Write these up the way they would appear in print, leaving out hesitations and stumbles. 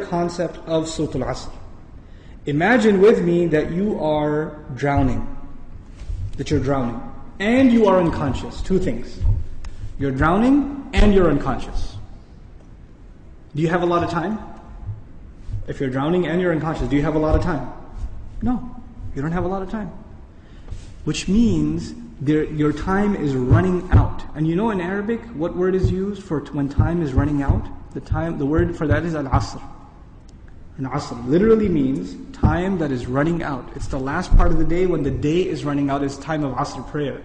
concept of Surah Al-Asr. Imagine with me that you are drowning. That you're drowning. And you are unconscious. Two things. You're drowning and you're unconscious. Do you have a lot of time? If you're drowning and you're unconscious, do you have a lot of time? No, you don't have a lot of time. Which means your time is running out. And you know in Arabic, what word is used for when time is running out? The word for that is al-asr. And asr literally means time that is running out. It's the last part of the day when the day is running out. It's time of asr prayer.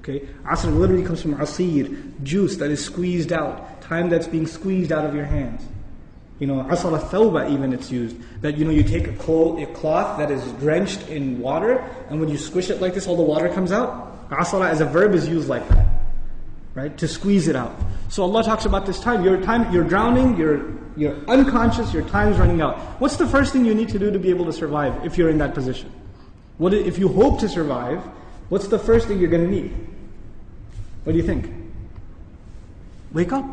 Okay, asr literally comes from asir, juice that is squeezed out, time that's being squeezed out of your hands. You know, asr al-thawba even it's used. That you take a cloth that is drenched in water, and when you squish it like this, all the water comes out. Asr as a verb is used like that, right? To squeeze it out. So Allah talks about this time. You're drowning, you're unconscious, your time's running out. What's the first thing you need to do to be able to survive if you're in that position? If you hope to survive, what's the first thing you're going to need? What do you think? Wake up.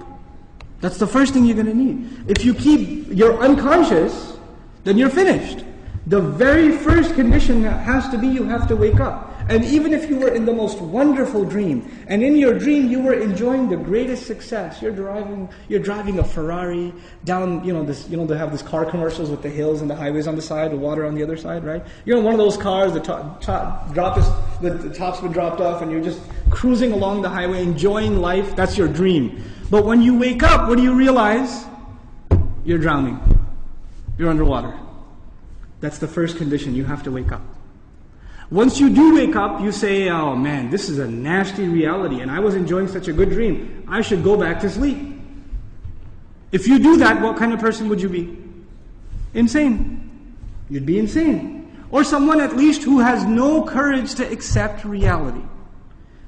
That's the first thing you're going to need. If you're unconscious, then you're finished. The very first condition has to be you have to wake up. And even if you were in the most wonderful dream, and in your dream you were enjoying the greatest success, you're driving a Ferrari down, they have these car commercials with the hills and the highways on the side, the water on the other side, right? You're in one of those cars, the top's been dropped off, and you're just cruising along the highway, enjoying life. That's your dream. But when you wake up, what do you realize? You're drowning. You're underwater. That's the first condition. You have to wake up. Once you do wake up, you say, oh man, this is a nasty reality, and I was enjoying such a good dream. I should go back to sleep. If you do that, what kind of person would you be? Insane. You'd be insane. Or someone at least who has no courage to accept reality.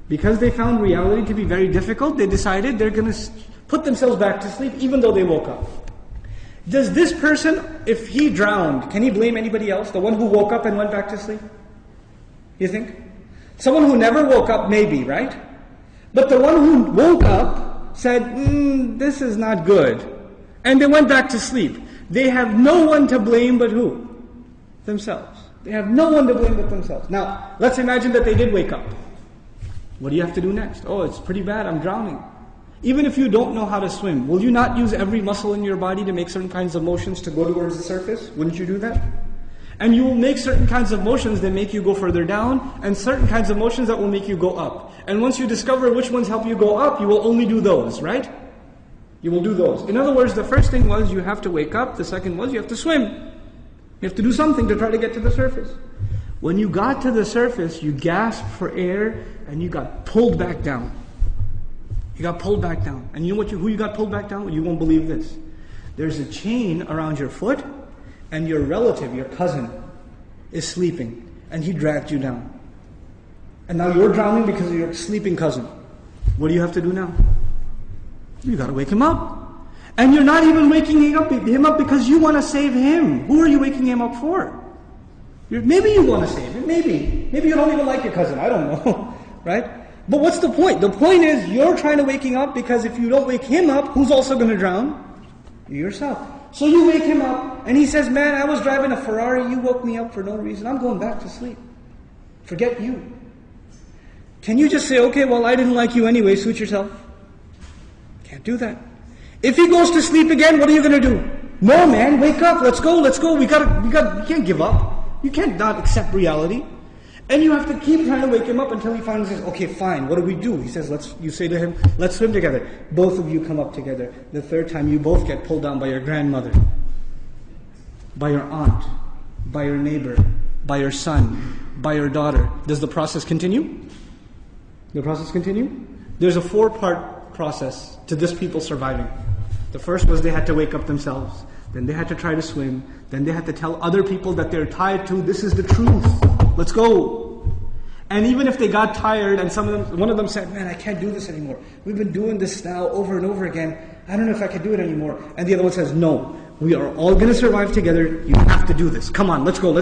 Because they found reality to be very difficult, they decided they're going to put themselves back to sleep even though they woke up. Does this person, if he drowned, can he blame anybody else? The one who woke up and went back to sleep? You think? Someone who never woke up, maybe, right? But the one who woke up said, this is not good. And they went back to sleep. They have no one to blame but who? Themselves. They have no one to blame but themselves. Now, let's imagine that they did wake up. What do you have to do next? Oh, it's pretty bad, I'm drowning. Even if you don't know how to swim, will you not use every muscle in your body to make certain kinds of motions to go towards the surface? Wouldn't you do that? And you will make certain kinds of motions that make you go further down, and certain kinds of motions that will make you go up. And once you discover which ones help you go up, you will only do those, right? You will do those. In other words, the first thing was you have to wake up. The second was you have to swim. You have to do something to try to get to the surface. When you got to the surface, you gasped for air, and you got pulled back down. You got pulled back down. And you know who you got pulled back down? You won't believe this. There's a chain around your foot, and your relative, your cousin, is sleeping, and he dragged you down. And now you're drowning because of your sleeping cousin. What do you have to do now? You got to wake him up. And you're not even waking him up because you want to save him. Who are you waking him up for? Maybe you want to save him. Maybe you don't even like your cousin. I don't know, right? But what's the point? The point is you're trying to wake him up because if you don't wake him up, who's also going to drown? You yourself. So you wake him up, and he says, man, I was driving a Ferrari, you woke me up for no reason. I'm going back to sleep. Forget you. Can you just say, okay, well, I didn't like you anyway, suit yourself? Can't do that. If he goes to sleep again, what are you going to do? No, man, wake up, let's go. You can't give up. You can't not accept reality. And you have to keep trying to wake him up until he finally says, okay, fine, what do we do? He says, you say to him, let's swim together. Both of you come up together. The third time, you both get pulled down by your grandmother, by your aunt, by your neighbor, by your son, by your daughter. Does the process continue? The process continue? There's a 4-part process to this people surviving. The first was they had to wake up themselves. Then they had to try to swim. Then they had to tell other people that they're tied to, this is the truth. Let's go. And even if they got tired and one of them said, man, I can't do this anymore. We've been doing this now over and over again. I don't know if I can do it anymore. And the other one says, no, we are all going to survive together. You have to do this. Come on, let's go.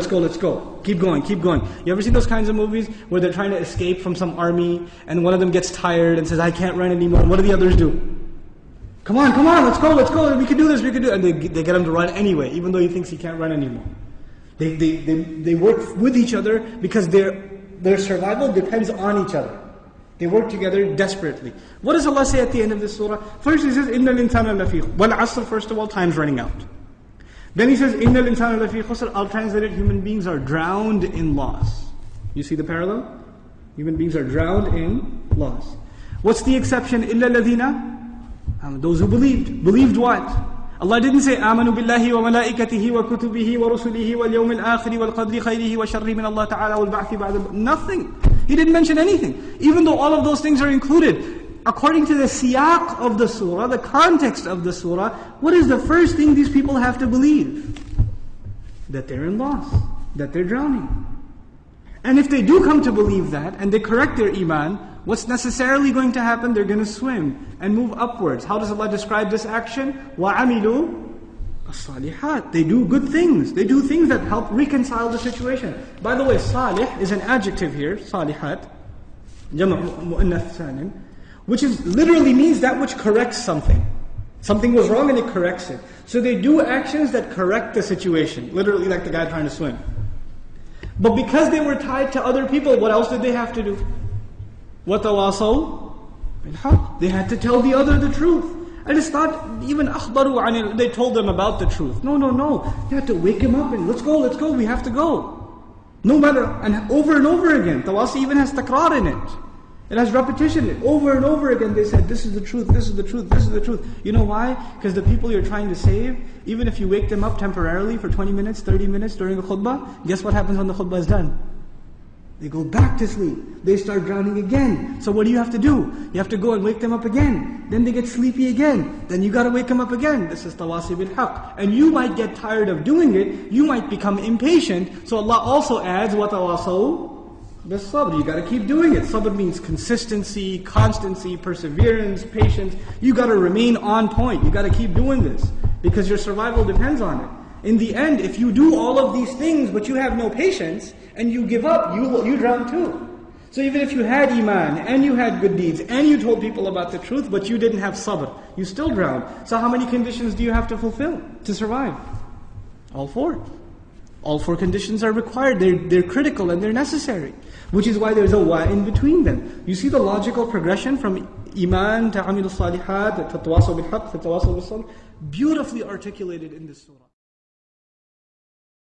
Keep going. You ever seen those kinds of movies where they're trying to escape from some army and one of them gets tired and says, I can't run anymore. What do the others do? Come on, let's go, we can do this, we can do it. And they get him to run anyway, even though he thinks he can't run anymore. They work with each other because their survival depends on each other. They work together desperately. What does Allah say at the end of this surah? First He says, إِنَّ الْإِنسَانَ لَفِي Wal asr, first of all, time's running out. Then He says, إِنَّ الْإِنسَانَ لَفِي خُسْرٍ. I'll translate it, human beings are drowned in loss. You see the parallel? Human beings are drowned in loss. What's the exception? إِلَّا الَّذِينَ Those who believed. Believed what? Allah didn't say آمنوا بالله وملائكته وكتبه ورسله واليوم الآخر والقدر خيره وشره من الله تعالى والبعث بعد. Nothing. He didn't mention anything. Even though all of those things are included. According to the siyaq of the surah, the context of the surah, what is the first thing these people have to believe? That they're in loss. That they're drowning. And if they do come to believe that, and they correct their iman, what's necessarily going to happen? They're going to swim and move upwards. How does Allah describe this action? وَعَمِلُوا الصَّالِحَاتِ. They do good things. They do things that help reconcile the situation. By the way, salih is an adjective here, salihat, جمع مؤنث سالم, which is literally means that which corrects something. Something was wrong and it corrects it. So they do actions that correct the situation. Literally like the guy trying to swim. But because they were tied to other people, what else did they have to do? وَتَوَاصَوْا بِالْحَقِّ. They had to tell the other the truth. And it's not even أخبروا عن it. They told them about the truth. No. You have to wake him up and let's go, we have to go. No matter, and over again. Tawasi even has takrar in it. It has repetition. Over and over again they said, this is the truth, this is the truth, this is the truth. You know why? Because the people you're trying to save, even if you wake them up temporarily for 20 minutes, 30 minutes during a khutbah, guess what happens when the khutbah is done? They go back to sleep. They start drowning again. So what do you have to do? You have to go and wake them up again. Then they get sleepy again. Then you got to wake them up again. This is tawasi bil haqq. And you might get tired of doing it. You might become impatient. So Allah also adds, وَتَوَاصَوْا بِالصَّبْرِ. You got to keep doing it. Sabr means consistency, constancy, perseverance, patience. You got to remain on point. You got to keep doing this. Because your survival depends on it. In the end, if you do all of these things but you have no patience, and you give up, you drown too. So even if you had iman, and you had good deeds, and you told people about the truth, but you didn't have sabr, you still drown. So how many conditions do you have to fulfill to survive? All four. All four conditions are required. They're critical and they're necessary. Which is why there's a wa in between them. You see the logical progression from iman to amil salihat, to tawasaw bil haqq, to tawasaw bil sabr, beautifully articulated in this surah.